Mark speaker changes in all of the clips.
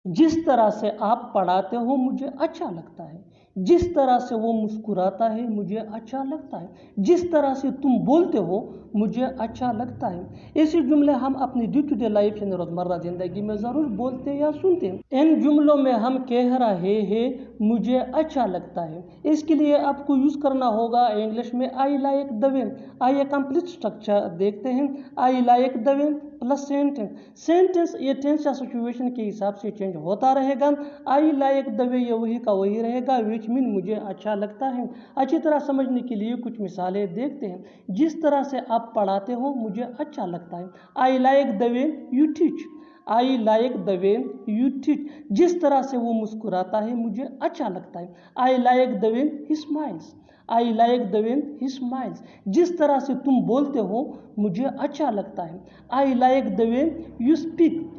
Speaker 1: जिस तरह से आप पढ़ाते हो मुझे अच्छा लगता है। जिस तरह से वो मुस्कुराता है मुझे अच्छा लगता है। जिस तरह से तुम बोलते हो मुझे अच्छा लगता है। ऐसे जुमले हम अपनी डे टू डे लाइफ यानी रोज़मर्रा ज़िंदगी में ज़रूर बोलते या सुनते हैं। इन जुमलों में हम कह रहे हैं मुझे अच्छा लगता है। इसके लिए आपको यूज़ करना होगा इंग्लिश में आई लाइक द वे। आइए कंप्लीट स्ट्रक्चर देखते हैं। I like the way plus sentence. Sentence ये टेंस या सिचुएशन के हिसाब से चेंज होता रहेगा। आई लाइक द वे ये वही का वही रहेगा, विच मीन मुझे अच्छा लगता है। अच्छी तरह समझने के लिए कुछ मिसालें देखते हैं। जिस तरह से आप पढ़ाते हो मुझे अच्छा लगता है। I like the way you teach. I like the way you teach. जिस तरह से वो मुस्कुराता है मुझे अच्छा लगता है। I like the way he smiles. I like the way he smiles. जिस तरह से तुम बोलते हो मुझे अच्छा लगता है। I like the way you speak.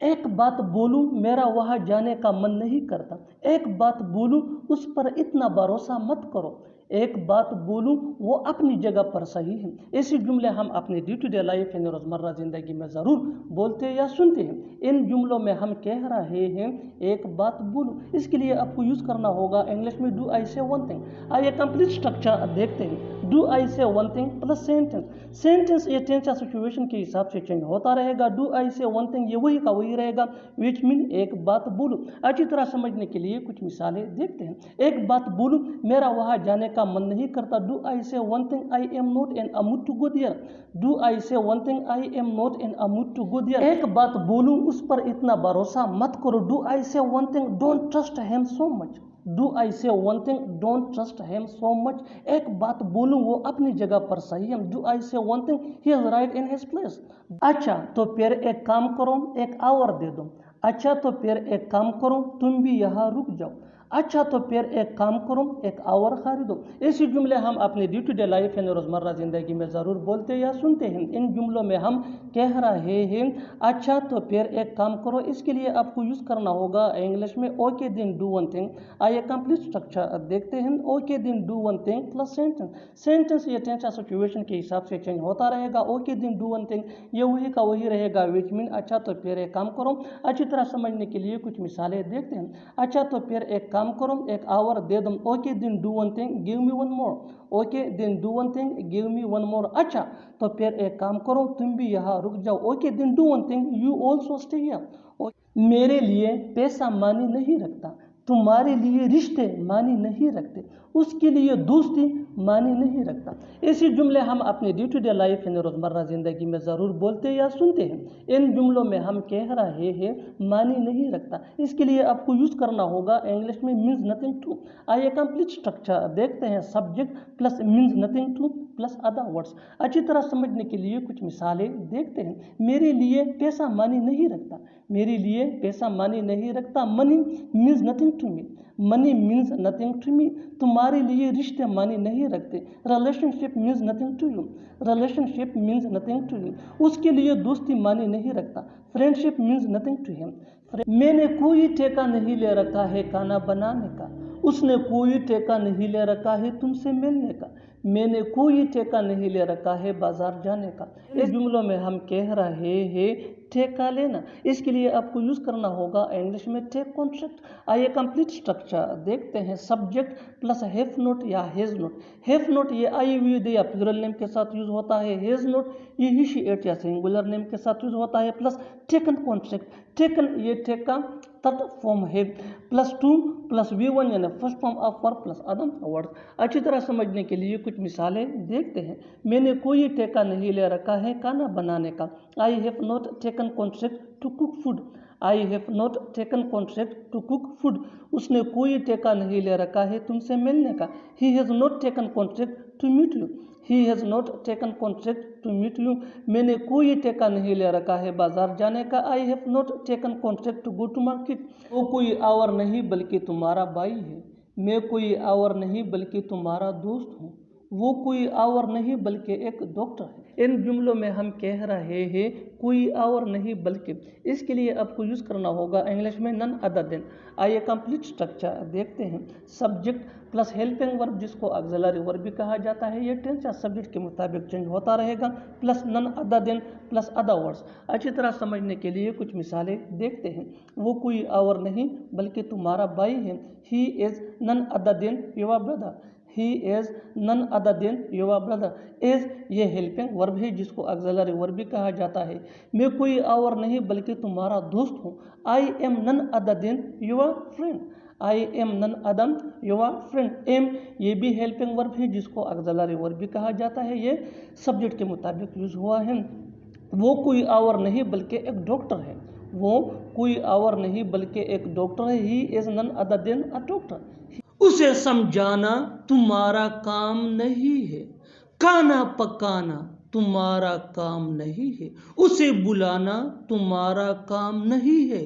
Speaker 1: एक बात बोलूं मेरा वहां जाने का मन नहीं करता। एक बात बोलूं उस पर इतना भरोसा मत करो। एक बात बोलूं वो अपनी जगह पर सही है। ऐसे जुमले हम अपने डे टू डे लाइफ यानी रोज़मर्रा ज़िंदगी में ज़रूर बोलते या सुनते हैं। इन जुमलों में हम कह रहे हैं एक बात बोलूं। इसके लिए आपको यूज़ करना होगा इंग्लिश में do I say one thing. आइए कंप्लीट स्ट्रक्चर देखते हैं। डू आई से वन थिंग प्लस सेंटेंस। सेंटेंस ये टेंस या सिचुएशन के हिसाब से चेंज होता रहेगा। Do I say one thing ये वही का वही रहेगा, विच मीन एक बात बोलूं। अच्छी तरह समझने के लिए कुछ मिसालें देखते हैं। एक बात बोलूं मेरा वहां जाने का मन नहीं करता। Do I say one thing I am not in a mood to go there. Do I say one thing I am not in a mood to go there. एक बात बोलूं उस पर इतना भरोसा मत करो। Do I say one thing don't trust him so much. Do I say one thing don't trust him so much. एक बात बोलूं वो अपनी जगह पर सही है। Do I say one thing he is right in his place. अच्छा तो फिर एक काम करो एक आवर दे दो। अच्छा तो फिर एक काम करो तुम भी यहाँ रुक जाओ। अच्छा तो फिर एक काम करो एक आवर खरीदो। ऐसे जुमले हम अपने डे टू डे लाइफ यानी रोज़मर्रा ज़िंदगी में ज़रूर बोलते या सुनते हैं। इन जुमलों में हम कह रहे हैं अच्छा तो फिर एक काम करो। इसके लिए आपको यूज़ करना होगा इंग्लिश में okay then do one thing. आइए कंप्लीट स्ट्रक्चर देखते हैं। ओके देन डू वन थिंग प्लस सेंटेंस। सेंटेंस ये टेंस या सिचुएशन के हिसाब से चेंज होता रहेगा। Okay then do one thing ये वही का वही रहेगा, विच मीन अच्छा तो फिर एक काम करो। अच्छी तरह समझने के लिए कुछ मिसालें देखते हैं। अच्छा तो फिर एक काम करो एक आवर दे दो। Okay then do one thing give me one more. Okay then do one thing give me one more. अच्छा तो फिर एक काम करो तुम भी यहाँ रुक जाओ। Okay then do one thing you also stay here. मेरे लिए पैसा मानी नहीं रखता। तुम्हारे लिए रिश्ते मानी नहीं रखते। उसके लिए दोस्ती मानी नहीं रखता। ऐसे जुमले हम अपने डे टू डे लाइफ यानी रोज़मर्रा ज़िंदगी में ज़रूर बोलते या सुनते हैं। इन जुमलों में हम कह रहे हैं मानी नहीं रखता। इसके लिए आपको यूज़ करना होगा इंग्लिश में मीन्स नथिंग टू। आइए कंप्लीट स्ट्रक्चर देखते हैं। Subject plus means nothing two plus other words. अच्छी तरह समझने के लिए कुछ मिसालें देखते हैं। मेरे लिए पैसा मानी नहीं रखता। मेरे लिए पैसा मानी नहीं रखता। Money means nothing to me. Money means nothing to me. तुम्हारे लिए रिश्ते मानी नहीं रखते। Relationship means nothing to you. Relationship means nothing to you. उसके लिए दोस्ती मानी नहीं रखता। Friendship means nothing to him. मैंने कोई ठेका नहीं ले रखा है खाना बनाने का। उसने कोई ठेका नहीं ले रखा है तुमसे मिलने का। मैंने कोई ठेका नहीं ले रखा है बाजार जाने का। इस जुमलों में हम कह रहे हैं ठेका लेना। इसके लिए आपको यूज़ करना होगा इंग्लिश में टेक कॉन्ट्रैक्ट। आइए कंप्लीट स्ट्रक्चर देखते हैं। सब्जेक्ट प्लस हैव नोट या हैज़ नोट। हैव नोट ये आई वी दे या प्लूरल नेम के साथ यूज़ होता है। हैज़ नोट ये ही शी इट या सिंगुलर नेम के साथ यूज़ होता है। Plus taken contract. टेकन ये ठेका तट फॉर्म है। Plus to plus V one यानी first form of verb plus other word. अच्छी तरह समझने के लिए कुछ मिसालें देखते हैं। मैंने कोई ठेका नहीं ले रखा है खाना बनाने का। I have not taken contract to cook food. I have not taken contract to cook food. उसने कोई ठेका नहीं ले रखा है तुमसे मिलने का। He has not taken contract to meet you. He has not taken contract to meet you. मैंने कोई ठेका नहीं ले रखा है बाजार जाने का। I have not taken contract to go to market. वो कोई और नहीं बल्कि तुम्हारा भाई है। मैं कोई और नहीं बल्कि तुम्हारा दोस्त हूँ। वो कोई और नहीं बल्कि एक डॉक्टर है। इन जुमलों में हम कह रहे हैं कोई और नहीं बल्कि, इसके लिए आपको यूज़ करना होगा इंग्लिश में नन अदर देन। आइए कंप्लीट स्ट्रक्चर देखते हैं। सब्जेक्ट प्लस हेल्पिंग वर्ब जिसको ऑक्सिलरी वर्ब भी कहा जाता है, ये टेंस या सब्जेक्ट के मुताबिक चेंज होता रहेगा, plus none other than plus other words. अच्छी तरह समझने के लिए कुछ मिसालें देखते हैं। वो कोई और नहीं बल्कि तुम्हारा भाई है। He is none other than your brother. He is none other than your brother. Is ये हेल्पिंग वर्ब है जिसको ऑक्सिलरी वर्ब भी कहा जाता है। मैं कोई और नहीं बल्कि तुम्हारा दोस्त हूँ। I am none other than your friend. I am none other your friend. Am ये भी हेल्पिंग वर्ब है जिसको ऑक्सिलरी वर्ब भी कहा जाता है, ये सब्जेक्ट के मुताबिक यूज हुआ है। वो कोई और नहीं बल्कि एक डॉक्टर है। वो कोई और नहीं बल्कि एक डॉक्टर है। He is none other than a doctor. उसे समझाना तुम्हारा काम नहीं है। खाना पकाना तुम्हारा काम नहीं है। उसे बुलाना तुम्हारा काम नहीं है।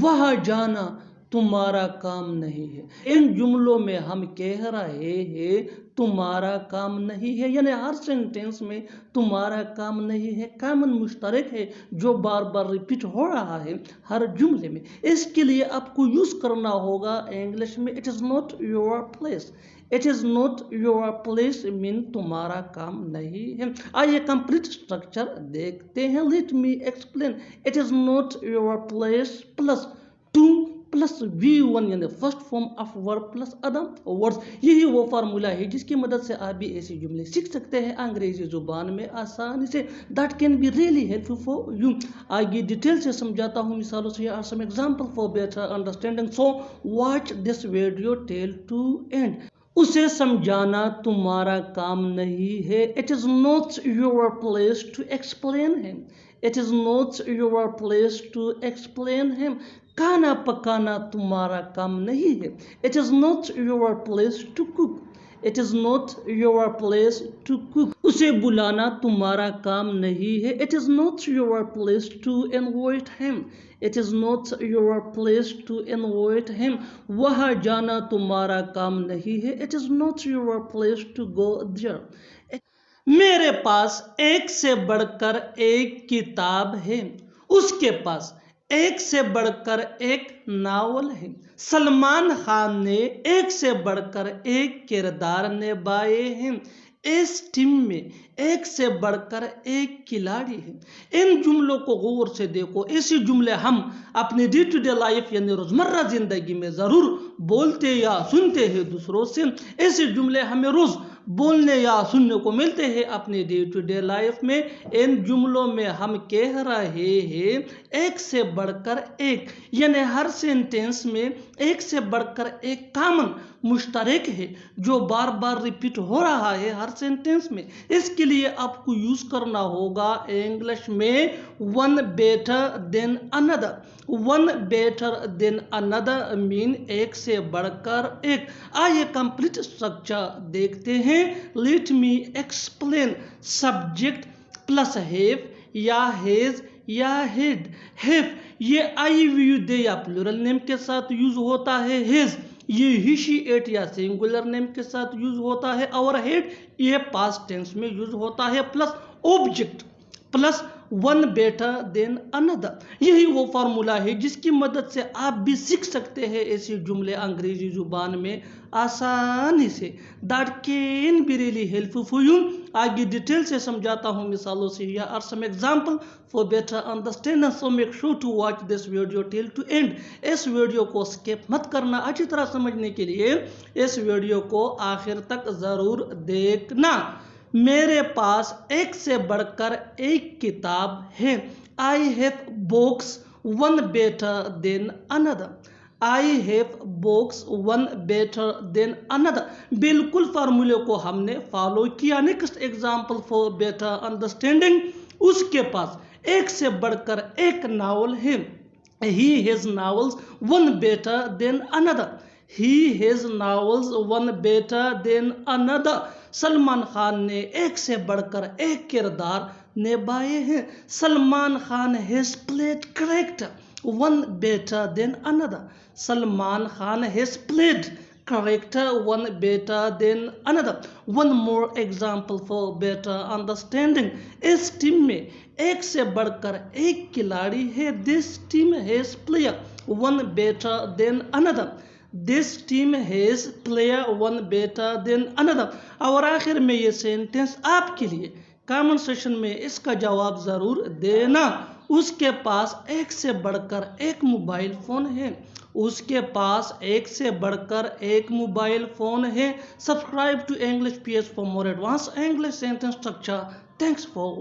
Speaker 1: वहां जाना तुम्हारा काम नहीं है। इन जुमलों में हम कह रहे हैं तुम्हारा काम नहीं है, यानी हर सेंटेंस में तुम्हारा काम नहीं है कॉमन मुश्तरक है जो बार बार रिपीट हो रहा है हर जुमले में। इसके लिए आपको यूज करना होगा इंग्लिश में it is not your place. It is not your place mean तुम्हारा काम नहीं है। आइए कंप्लीट स्ट्रक्चर देखते हैं। Let me explain. It is not your place plus to plus V1 यानी first form of verb plus other words. यही वो फार्मूला है जिसकी मदद से आप भी ऐसे जुमले सीख सकते हैं अंग्रेजी जुबान में आसानी से। That can be really helpful for you. आगे डिटेल से समझाता हूँ मिसालों से। Are some example for better understanding, so watch this video till to end. उसे समझाना तुम्हारा काम नहीं है। It is not your place to explain him. It is not your place to explain him. खाना पकाना तुम्हारा काम नहीं है। It is not your place to cook. It is not your place to cook. उसे बुलाना तुम्हारा काम नहीं है। It is not your place to invite him. It is not your place to invite him. वहां जाना तुम्हारा काम नहीं है। It is not your place to go there. मेरे पास एक से बढ़कर एक किताब है। उसके पास एक से बढ़कर एक नावल है। सलमान खान ने एक से बढ़कर एक किरदार निभाए हैं। इस टीम में एक से बढ़कर एक खिलाड़ी है। इन जुमलों को गौर से देखो। ऐसे जुमले हम अपने डे टू डे लाइफ यानी रोजमर्रा जिंदगी में जरूर बोलते या सुनते हैं दूसरों से। ऐसे जुमले हमें रोज बोलने या सुनने को मिलते हैं अपने डे टू डे लाइफ में। इन जुमलों में हम कह रहे हैं एक से बढ़कर एक, यानी हर सेंटेंस में एक से बढ़कर एक कॉमन मुश्तरक है जो बार बार रिपीट हो रहा है हर सेंटेंस में। इसके लिए आपको यूज करना होगा इंग्लिश में one better than another. One better than another mean एक से बढ़कर एक। आइए कंप्लीट स्ट्रक्चर देखते हैं। Let me explain. Subject plus have या हैज या हेड। हैव ये आई वी दे या प्लूरल नेम के साथ यूज होता है। हैज ये ही शी एट या सिंगुलर नेम के साथ यूज होता है। और हेड ये पास्ट टेंस में यूज होता है। Plus object plus one better than another. यही वो फार्मूला है जिसकी मदद से आप भी सीख सकते हैं ऐसे जुमले अंग्रेजी जुबान में आसानी से। That can be really helpful for you. आगे डिटेल से समझाता हूँ मिसालों से। या are some example for better understanding, so make sure to watch this video till to end. इस वीडियो को स्किप मत करना। अच्छी तरह समझने के लिए इस वीडियो को आखिर तक जरूर देखना। मेरे पास एक से बढ़कर एक किताब है। I have books one better than another. I have books one better than another. बिल्कुल फार्मूले को हमने फॉलो किया। Next example for better understanding, उसके पास एक से बढ़कर एक नावल है। He has novels one better than another. He has novels one better than another. Salman Khan ने एक से बढ़कर एक किरदार निभाए हैं। Salman Khan has played character one better than another. Salman Khan has played character one better than another. One more example for better understanding. इस team में एक से बढ़कर एक खिलाड़ी है. This team has player one better than another. This team has player one better than another. और आखिर में ये सेंटेंस आपके लिए. कमेंट सेशन में इसका जवाब ज़रूर देना. उसके पास एक से बढ़कर एक मोबाइल फ़ोन है. उसके पास एक से बढ़कर एक मोबाइल फ़ोन है. Subscribe to English PS for more advanced English sentence structure. Thanks for